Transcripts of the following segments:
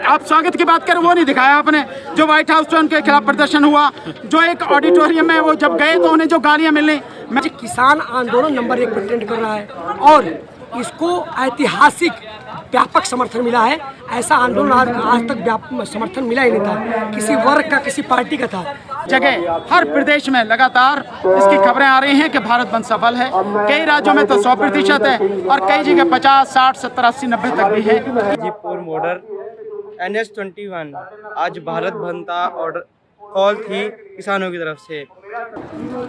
आप स्वागत की बात करें वो नहीं दिखाया आपने। जो व्हाइट हाउस में उनके खिलाफ प्रदर्शन हुआ, जो एक ऑडिटोरियम में वो जब गए तो उन्हें जो गालियां मिली। किसान आंदोलन नंबर 1 पर ट्रेंड कर रहा है और इसको ऐतिहासिक व्यापक समर्थन मिला है। ऐसा आंदोलन आज तक समर्थन मिला ही नहीं था, किसी वर्ग का, किसी पार्टी का था। जगह हर प्रदेश में लगातार इसकी खबरें आ रही हैं कि भारत बंद सफल है। कई राज्यों में तो 100% है और कई जगह 50, 60, 70, 80, 90 तक भी है। गाजीपुर बॉर्डर NH-21 आज भारत बंद का ऑर्डर कॉल थी किसानों की तरफ से।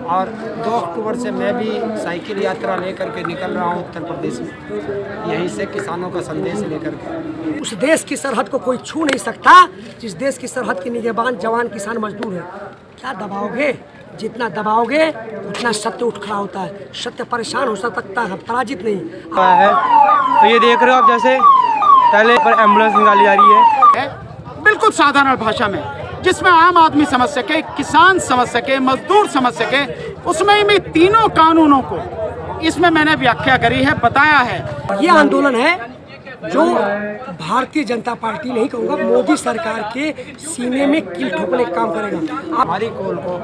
और 2 अक्टूबर से मैं भी साइकिल यात्रा लेकर के निकल रहा हूँ उत्तर प्रदेश में, यहीं से किसानों का संदेश लेकर के। उस देश की सरहद को कोई छू नहीं सकता जिस देश की सरहद के निगहबान जवान किसान मजदूर है। क्या दबाओगे? जितना दबाओगे उतना सत्य उठ खड़ा होता है। सत्य परेशान हो सकता है, पराजित नहीं है। तो ये देख रहे हो आप, जैसे पहले पर एम्बुलेंस निकाली जा रही है बिल्कुल साधारण भाषा में, जिसमें आम आदमी समझ सके, किसान समझ सके, मजदूर समझ सके। उसमें मैं तीनों कानूनों को इसमें मैंने व्याख्या करी है, बताया है। ये आंदोलन है जो भारतीय जनता पार्टी, नहीं कहूँगा, मोदी सरकार के सीने में कील ठोकने का काम करेगा। हमारी कॉल को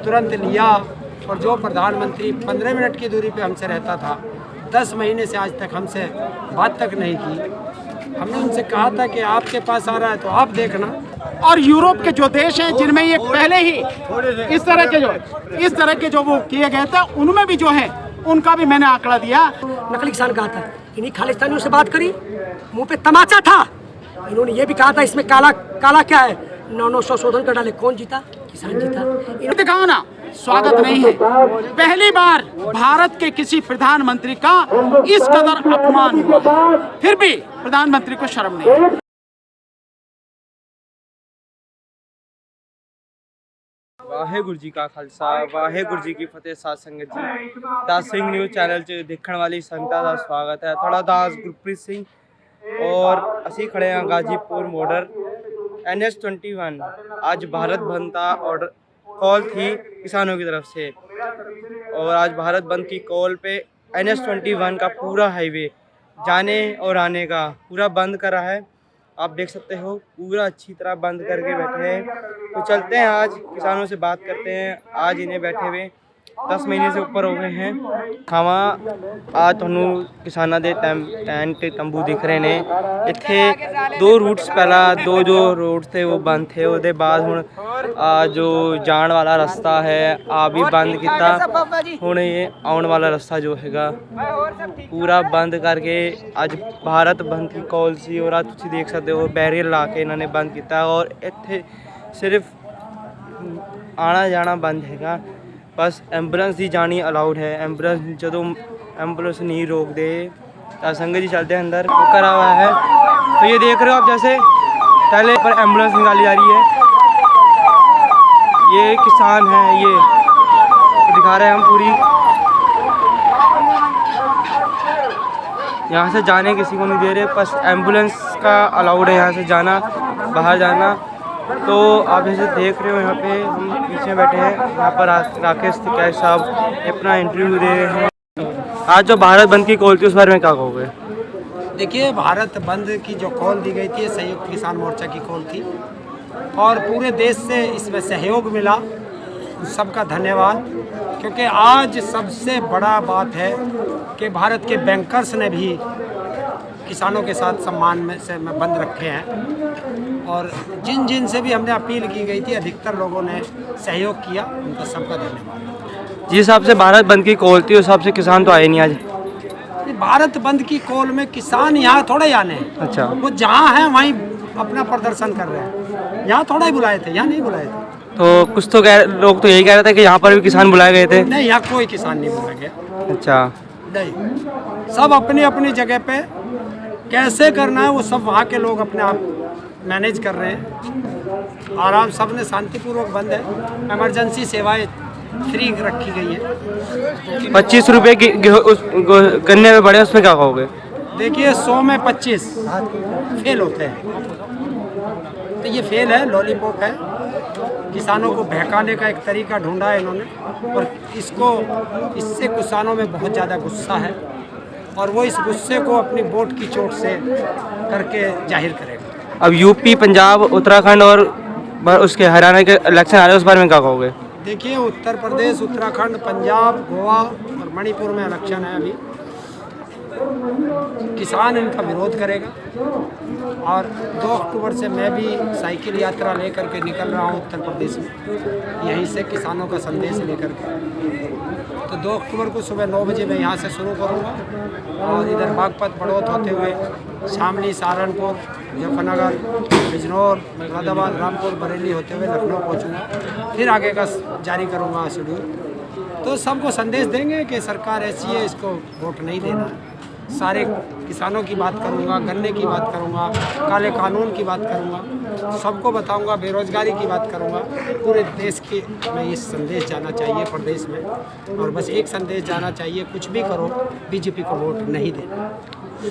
तुरंत लिया और जो प्रधानमंत्री 15 मिनट की दूरी पे हमसे रहता था, 10 महीने से आज तक हमसे बात तक नहीं की। हमने उनसे कहा था कि आपके पास आ रहा है तो आप देखना। और यूरोप के जो देश हैं जिनमें ये पहले ही इस तरह के जो वो किए गए थे, उनमें भी जो है उनका भी मैंने आंकड़ा दिया। नकली किसान कहा था, इन्हीं खालिस्तानियों से बात करी, मुंह पे तमाचा था। इन्होंने ये भी कहा था इसमें काला काला क्या है, 900 संशोधन कर डाले। कौन जीता? किसान जीता। इन्होंने दिखाओ ना, स्वागत नहीं है। पहली बार भारत के किसी प्रधानमंत्री का इस कदर अपमान हुआ, फिर भी प्रधानमंत्री को शर्म नहीं है। ਵਾਹਿਗੁਰੂ जी का खालसा वाहिगुरू जी की फतेह। साध संगत जी, दास सिंह न्यूज़ चैनल 'ਚ ਦੇਖਣ ਵਾਲੀ ਸੰਗਤਾਂ ਦਾ ਸਵਾਗਤ ਹੈ। ਤੁਹਾਡਾ ਦਾਸ ਗੁਰਪ੍ਰੀਤ ਸਿੰਘ और ਅਸੀਂ खड़े हैं गाजीपुर बॉर्डर NH-21 आज भारत बंद का ऑर्डर कॉल थी किसानों की तरफ से। और आज भारत बंद की कॉल पे NH-21 का पूरा हाईवे जाने और आने का पूरा बंद करा है। आप देख सकते हो पूरा अच्छी तरह बंद करके बैठे हैं। तो चलते हैं, आज किसानों से बात करते हैं। आज इन्हें बैठे हुए 10 महीने से ऊपर हो गए हैं। खावा आज ਤੁਹਾਨੂੰ किसानों के टेंट तंबू दिख रहे हैं। इत्थे 2 रूट्स पहला 2 जो रूट थे वो बंद थे, उसके बाद हुण जो जान वाला रास्ता है आ भी बंद किया। हुण ये आने वाला रास्ता जो हैगा पूरा बंद करके आज भारत बंद की कॉल सी। और आज तुसीं देख सकते हो बैरियर ला के इन्होंने बंद किया और इत्थे सिर्फ आना जाना बंद हैगा, बस एंबूलेंस ही जानी अलाउड है। एंबूलेंस जो एंबूलेंस नहीं रोकते तो संगत जी चलते हैं अंदर करा हुआ है। तो ये देख रहे हो आप, जैसे पहले पर एंबुलेंस निकाली जा रही है। ये किसान हैं, ये दिखा रहे हैं हम पूरी। यहाँ से जाने किसी को नहीं दे रहे, बस एंबुलेंस का अलाउड है यहाँ से जाना, बाहर जाना। तो आप जैसे देख रहे हो यहाँ पे हम पीछे बैठे हैं, यहाँ पर राकेश तिवारी साहब अपना इंटरव्यू दे रहे हैं। आज जो भारत बंद की कॉल थी उस बारे में क्या कहोगे? देखिए, भारत बंद की जो कॉल दी गई थी संयुक्त किसान मोर्चा की कॉल थी और पूरे देश से इसमें सहयोग मिला। सबका धन्यवाद, क्योंकि आज सबसे बड़ा बात है कि भारत के बैंकर्स ने भी किसानों के साथ सम्मान में से बंद रखे हैं। और जिन जिन से भी हमने अपील की गई थी, अधिकतर लोगों ने सहयोग किया, उनका सबका धन्यवाद। जिस हिसाब से भारत बंद की कॉल थी उस हिसाब से किसान तो आए नहीं आज। भारत बंद की कॉल में किसान यहाँ थोड़े आने हैं। अच्छा, वो जहाँ हैं वहीं अपना प्रदर्शन कर रहे हैं, यहाँ थोड़ा ही बुलाए थे, यहाँ नहीं बुलाए थे। तो कुछ तो लोग तो यही कह रहे थे कि यहाँ पर भी किसान बुलाए गए थे। नहीं, यहाँ कोई किसान नहीं बुलाया गया। अच्छा, नहीं, सब अपनी अपनी जगह पे कैसे करना है वो सब वहाँ के लोग अपने आप मैनेज कर रहे हैं। आराम, सब ने शांतिपूर्वक बंद है। इमरजेंसी सेवाएं फ्री रखी गई है। 25 रुपये की गन्ने में बढ़े, उसमें क्या कहोगे? देखिए, 100 में 25 फेल होते हैं, तो ये फेल है, लॉलीपॉप है। किसानों को बहकाने का एक तरीका ढूंढा है इन्होंने और इससे किसानों में बहुत ज़्यादा गुस्सा है और वो इस गुस्से को अपनी वोट की चोट से करके जाहिर करेगा। अब यूपी, पंजाब, उत्तराखंड और उसके हरियाणा के इलेक्शन आ रहे हैं, उस बारे में क्या कहोगे? देखिए, उत्तर प्रदेश, उत्तराखंड, पंजाब, गोवा और मणिपुर में इलेक्शन है अभी। किसान इनका विरोध करेगा और 2 अक्टूबर से मैं भी साइकिल यात्रा लेकर के निकल रहा हूँ उत्तर प्रदेश में, यहीं से किसानों का संदेश लेकर के। तो 2 अक्टूबर को सुबह 9 बजे मैं यहाँ से शुरू करूँगा और इधर बागपत बड़ौत होते हुए शामली, सहारनपुर, मुजफ्फरनगर, बिजनौर, मुरादाबाद, रामपुर, बरेली होते हुए लखनऊ पहुँचूँगा। फिर आगे का जारी करूँगा शेड्यूल। तो सबको संदेश देंगे कि सरकार ऐसी है, इसको वोट नहीं देना है। सारे किसानों की बात करूंगा, गन्ने की बात करूंगा, काले कानून की बात करूंगा, सबको बताऊंगा, बेरोजगारी की बात करूंगा। पूरे देश के में ये संदेश जाना चाहिए प्रदेश में, और बस एक संदेश जाना चाहिए, कुछ भी करो बीजेपी को वोट नहीं देना।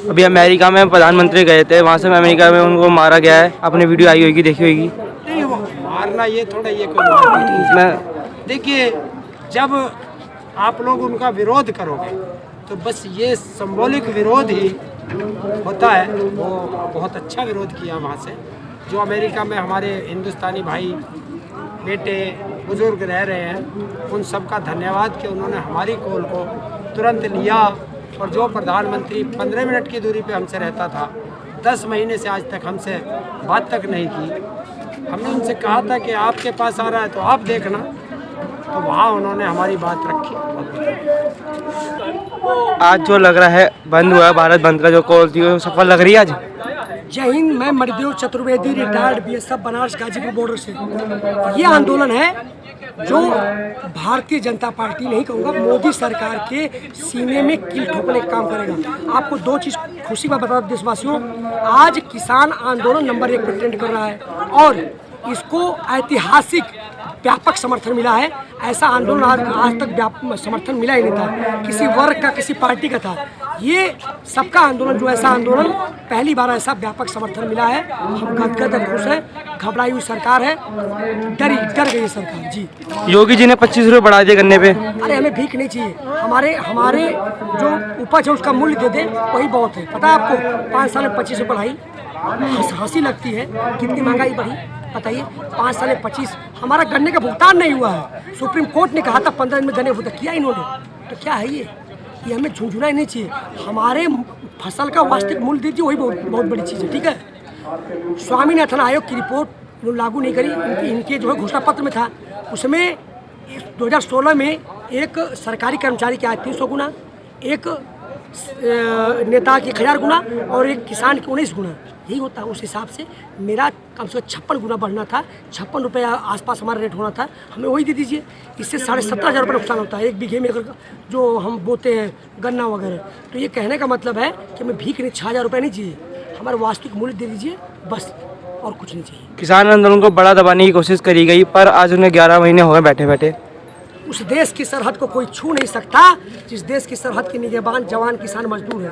अभी अमेरिका में प्रधानमंत्री गए थे, वहाँ से अमेरिका में उनको मारा गया है, आपने वीडियो आई होगी, देखी होगी। नहीं, वो मारना ये थोड़ा ये कोई मारपीट नहीं। देखिए, जब आप लोग उनका विरोध करोगे तो बस ये सिंबॉलिक विरोध ही होता है। वो बहुत अच्छा विरोध किया वहाँ से। जो अमेरिका में हमारे हिंदुस्तानी भाई बेटे बुजुर्ग रह रहे हैं, उन सब का धन्यवाद कि उन्होंने हमारी कॉल को तुरंत लिया। और जो प्रधानमंत्री 15 मिनट की दूरी पे हमसे रहता था, 10 महीने से आज तक हमसे बात तक नहीं की। हमने उनसे कहा था कि आपके पास आ रहा है तो आप देखना, तो वहाँ उन्होंने हमारी बात रखी। आज जो लग रहा है बंद हुआ है, भारत बंद का जो कॉल थी, वो सफल लग रही है आज? जय हिंद। मैं Manidev Chaturvedi, retired BSF, Banaras Ghazipur border से। ये आंदोलन है जो भारतीय जनता पार्टी, नहीं कहूँगा, मोदी सरकार के सीने में कील ठोकने का काम करेगा। आपको 2 चीज़ खुशी में बता दें देशवासियों, आज किसान आंदोलन नंबर 1 पर ट्रेंड कर रहा है और इसको ऐतिहासिक व्यापक समर्थन मिला है। ऐसा आंदोलन आज तक समर्थन मिला ही नहीं था, किसी वर्ग का, किसी पार्टी का था। ये सबका आंदोलन जो ऐसा आंदोलन पहली बार ऐसा व्यापक समर्थन मिला है। हम गदगद और खुश हैं। घबराई हुई सरकार है, डर गई सरकार जी। योगी जी ने 25 रुपये बढ़ा दिए गन्ने पे। अरे हमें भीख नहीं चाहिए, हमारे जो उपज है उसका मूल्य दे दे, वही बहुत है। पता है आपको, 5 साल में 25 रुपये बढ़ाई, हंसी लगती है। कितनी महंगाई बढ़ी बताइए, 5 साल में 25। हमारा गन्ने का भुगतान नहीं हुआ है। सुप्रीम कोर्ट ने कहा था 15 दिन में गन्ने भुगतान किया इन्होंने, तो क्या है ये हमें झुंझुना ही नहीं चाहिए। हमारे फसल का वास्तविक मूल्य दीजिए, वही बहुत बड़ी चीज़ है। ठीक है, स्वामीनाथन आयोग की रिपोर्ट लागू नहीं करी, इनके जो है घोषणा पत्र में था, उसमें 2016 में एक सरकारी कर्मचारी की आय 300 गुना, एक नेता की 1000 गुना और एक किसान की 19 गुना। यही होता है। उस हिसाब से मेरा कम से कम 56 गुना बढ़ना था, 56 रुपये आसपास हमारा रेट होना था, हमें वही दे दीजिए। इससे 17,500 रुपये नुकसान होता है 1 बीघे में, अगर जो हम बोते हैं गन्ना वगैरह। तो ये कहने का मतलब है कि हमें भीख नहीं, 6,000 रुपये नहीं चाहिए, हमारा वास्तविक मूल्य दे दीजिए बस, और कुछ नहीं चाहिए। किसान आंदोलन को बड़ा दबाने की कोशिश करी गई, पर आज उन्हें 11 महीने हो गए बैठे बैठे। उस देश की सरहद को कोई छू नहीं सकता जिस देश की सरहद के निगहबान जवान किसान मजदूर है।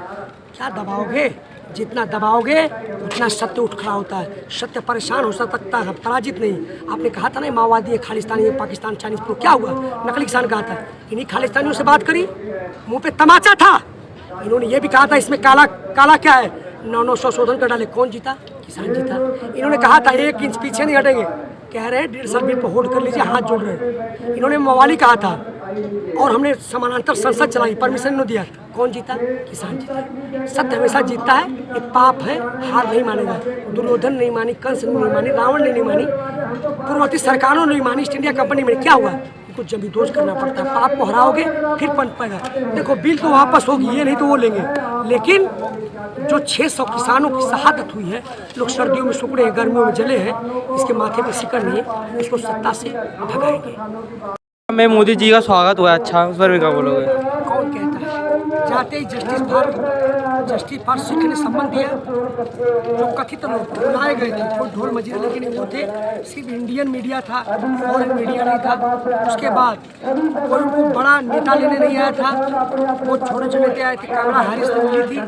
क्या दबाओगे? जितना दबाओगे उतना सत्य उठ खड़ा होता है। सत्य परेशान हो सकता है, पराजित नहीं। आपने कहा था ना माओवादी है, खालिस्तानी है, पाकिस्तान चाइनीज, तो क्या हुआ? नकली किसान कहा था, इन्हीं खालिस्तानियों से बात करी, मुंह पे तमाचा था। इन्होंने ये भी कहा था इसमें काला क्या है, 900 संशोधन कर डाले। कौन जीता? किसान जीता। इन्होंने कहा था 1 इंच पीछे नहीं हटेंगे, कह रहे हैं 1.5 साल बिल पर होल्ड कर लीजिए, हाथ जोड़ रहे हैं। इन्होंने मवाली कहा था और हमने समानांतर संसद चलाई, परमिशन इन्होंने दिया। कौन जीता? किसान जीता। सत्य हमेशा जीतता है, ये पाप है, हार नहीं मानेगा। दुर्योधन नहीं मानी, कंस ने नहीं मानी, रावण ने नहीं मानी, पूर्ववर्ती सरकारों ने नहीं मानी, ईस्ट इंडिया कंपनी में। क्या हुआ? कुछ जमींदोज करना पड़ता है। पाप को हराओगे फिर पनप पाएगा। देखो बिल तो वापस होगी, ये नहीं तो वो लेंगे, लेकिन जो 600 किसानों की शहादत हुई है, लोग सर्दियों में सुखड़े हैं, गर्मियों में जले हैं, इसके माथे पे सिकड़ नहीं है, इसको सत्ता से भगाएंगे। में मोदी जी का स्वागत हुआ, अच्छा, उस पर भी क्या बोलोगे? कौन कहता है? जाते ही जस्टिस फॉर सिख ने सम्मान दिया। जो कथित लोग बुलाए गए थे, कोई ढोल मजीरा लेकिन वो थे, सिर्फ इंडियन मीडिया था, फॉरेन मीडिया नहीं था। उसके बाद कोई उनको बड़ा नेता लेने नहीं आया था, वो छोटे छोटे नेता आए थे। कमला हैरिस ने मिली थी,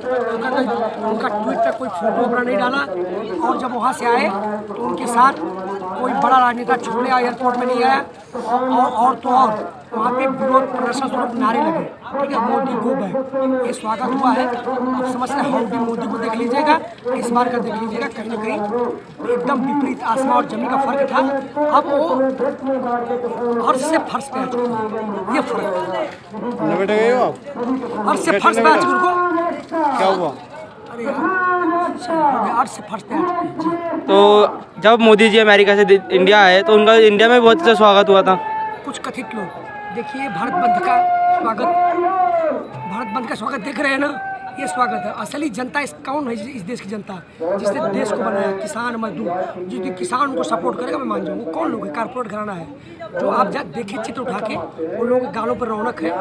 उनका ट्वीट पर कोई फोटो अपना नहीं डाला, और जब वहाँ से आए तो उनके साथ कोई बड़ा राजनेता छोड़ने एयरपोर्ट में नहीं आया। और तो और वहाँ पे विरोध प्रदर्शन स्वरूप नारे लगे, ठीक है, मोदी गो बैक, ये स्वागत हुआ है। आप समझते हैं हाउडी मोदी को देख लीजिएगा, इस बार का देख लीजिएगा, कहीं ना कहीं एकदम विपरीत आसमान और जमीन का फर्क था। अब वो अर्श से फर्श पे आ चुका है, ये फर्क अर्श से फर्श पे आ चुके उनको क्या हुआ? अरे यार अर्श से फर्श पे आ चुके हैं जी। तो जब मोदी जी अमेरिका से इंडिया आए तो उनका इंडिया में बहुत अच्छा स्वागत हुआ था। कुछ कथित लोग, देखिए भारत बंद का स्वागत देख रहे हैं ना, ये स्वागत है। असली जनता कौन है? इस देश की जनता जिसने देश को बनाया, किसान मजदूर, जो किसान को सपोर्ट करेगा मैं मान जाऊँ। वो कौन लोग है? कारपोरेट घराना है जो आप देखिए चित्र उठा के, उन लोगों के गालों पर रौनक है,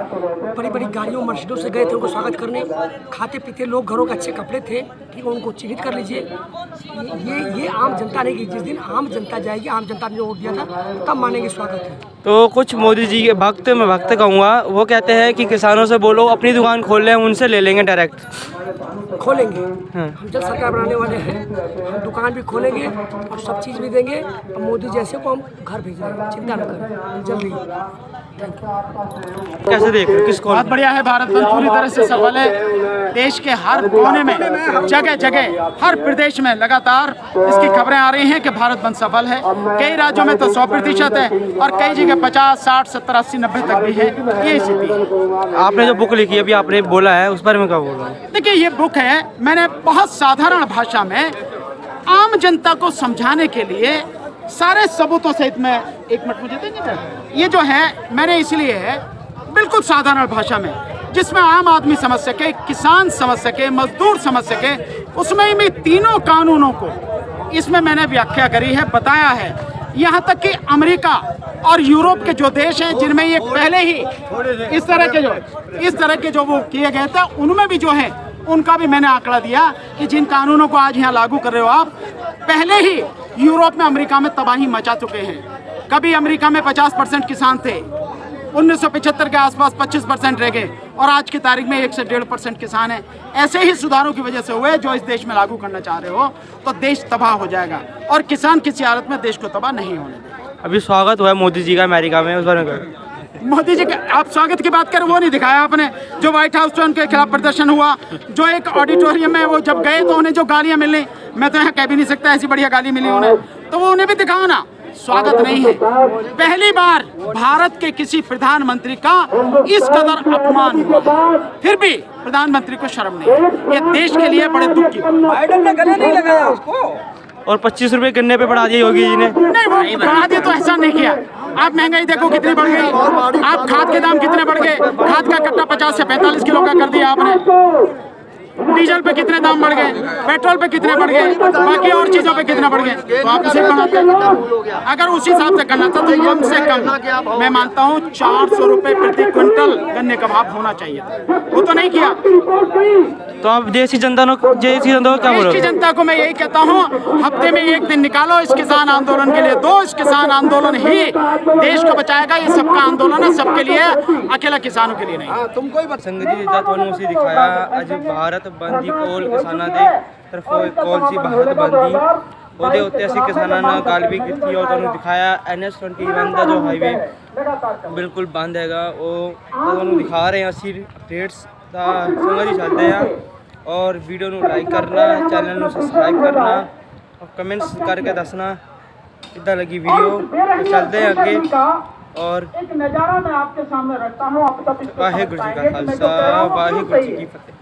बड़ी बड़ी गाड़ियों मर्सिडीज से गए थे उनको स्वागत करने, खाते पीते लोग, घरों के अच्छे कपड़े थे, ठीक है, उनको चिन्हित कर लीजिए। ये आम जनता नहीं की, जिस दिन आम जनता जाएगी, आम जनता ने जो वोट दिया था तब मानेंगे स्वागत है। तो कुछ मोदी जी के भक्त, मैं भक्त कहूँगा, वो कहते हैं कि किसानों से बोलो अपनी दुकान खोल लें, उनसे ले लेंगे डायरेक्ट। खोलेंगे, हम जल्द सरकार बनाने वाले हैं, हम दुकान भी खोलेंगे और सब चीज़ भी देंगे, और मोदी जैसे को हम घर भेज देंगे, चिंता न करें, जल्दी। कैसे देख रहे हो? किसको? बहुत बढ़िया है, भारत बंद पूरी तरह से सफल है। देश के हर कोने में, जगह जगह, हर प्रदेश में लगातार इसकी खबरें आ रही हैं कि भारत बंद सफल है। कई राज्यों में तो 100% है और कई जगह 50, 60, 70, 80, 90 तक भी है। ये स्थिति है। आपने जो बुक लिखी अभी आपने बोला है उस बारे में क्या बोला? देखिए, ये बुक है, मैंने बहुत साधारण भाषा में आम जनता को समझाने के लिए सारे सबूतों सहित में, एक मिनट मुझे देंगे क्या? ये जो है मैंने इसलिए है बिल्कुल साधारण भाषा में, जिसमें आम आदमी समझ सके, किसान समझ सके, मजदूर समझ सके, उसमें मैं तीनों कानूनों को इसमें मैंने व्याख्या करी है, बताया है। यहाँ तक कि अमेरिका और यूरोप के जो देश हैं जिनमें ये पहले ही इस तरह के जो वो किए गए थे, उनमें भी जो है उनका भी मैंने आंकड़ा दिया कि जिन कानूनों को आज यहाँ लागू कर रहे हो आप, पहले ही यूरोप में, अमेरिका में तबाही मचा चुके हैं। कभी अमेरिका में 50% किसान थे, 1975 के आसपास 25% रह गए और आज की तारीख में 1 से 1.5% किसान हैं। ऐसे ही सुधारों की वजह से हुए जो इस देश में लागू करना चाह रहे हो, तो देश तबाह हो जाएगा और किसान किसी हालत में देश को तबाह नहीं होने देगा। अभी स्वागत हुआ है मोदी जी का अमेरिका में, उस बारे में? मोदी जी के आप स्वागत की बात करें, वो नहीं दिखाया आपने। जो व्हाइट हाउस पे उनके खिलाफ प्रदर्शन हुआ, जो एक ऑडिटोरियम में वो जब गए तो उन्हें जो गालियां मिली, मैं तो यहाँ कह भी नहीं सकता ऐसी बढ़िया गाली मिली उन्हें, तो वो उन्हें भी दिखाओ ना। स्वागत नहीं है। पहली बार भारत के किसी प्रधानमंत्री का इस कदर अपमान हुआ, फिर भी प्रधानमंत्री को शर्म नहीं है। ये देश के लिए बड़े दुख की बात है। बाइडेन ने गले नहीं लगाया उसको, और 25 रुपए गन्ने पे बढ़ा दिए योगी जी ने। नहीं, वो बढ़ा दिए तो ऐसा नहीं किया। आप महंगाई देखो कितनी बढ़ गई, आप खाद के दाम कितने बढ़ गए, खाद का कट्टा 50 से 45 किलो का कर दिया आपने। डीजल पे कितने दाम बढ़ गए, पेट्रोल पे कितने बढ़ गए, बाकी और चीजों पे कितने बढ़ गए, तो आप इसे बढ़ाते हैं। अगर उस हिसाब से करना था तो कम से कम मैं मानता हूँ 400 रुपए प्रति क्विंटल गन्ने का भाव होना चाहिए था, वो तो नहीं किया। तो आप देश की जनता को क्या बोलो? देश की जनता को मैं यही कहता हूँ, हफ्ते में एक दिन निकालो इस किसान आंदोलन के लिए। इस किसान आंदोलन ही देश को बचाएगा। ये सबका आंदोलन है, सबके लिए, अकेला किसानों के लिए नहीं। तुमको ही संगत जी जिद्दां तुहानू उसी दिखाया अज भारत बंद दी कोल किसानां दे तरफों कॉल सी भारत बंद दी, ਉਹਦੇ ਉੱਤੇ ਅਸੀਂ ਕਿਸਾਨਾਂ ਨਾਲ ਗੱਲ ਵੀ ਕੀਤੀ ਔਰ ਤੁਹਾਨੂੰ ਦਿਖਾਇਆ NH21 ਦਾ ਜੋ ਹਾਈਵੇ ਬਿਲਕੁਲ ਬੰਦ ਹੈਗਾ, ਉਹ ਤੁਹਾਨੂੰ ਦਿਖਾ ਰਹੇ ਹਾਂ ਅਸੀਂ ਅਪਡੇਟਸ ਦਾ। ਸੰਗਤ ਜੀ ਚੱਲਦੇ ਆ ਔਰ ਵੀਡੀਓ ਨੂੰ ਲਾਈਕ ਕਰਨਾ, ਚੈਨਲ ਨੂੰ ਸਬਸਕ੍ਰਾइब करना और कमेंट्स करके दसना कितना लगी वीडियो। तो चलते हैं आगे और एक नजारा मैं आपके सामने रखता हूँ। वाहिगुरू जी का खालसा वाहिगुरू जी की फतेह।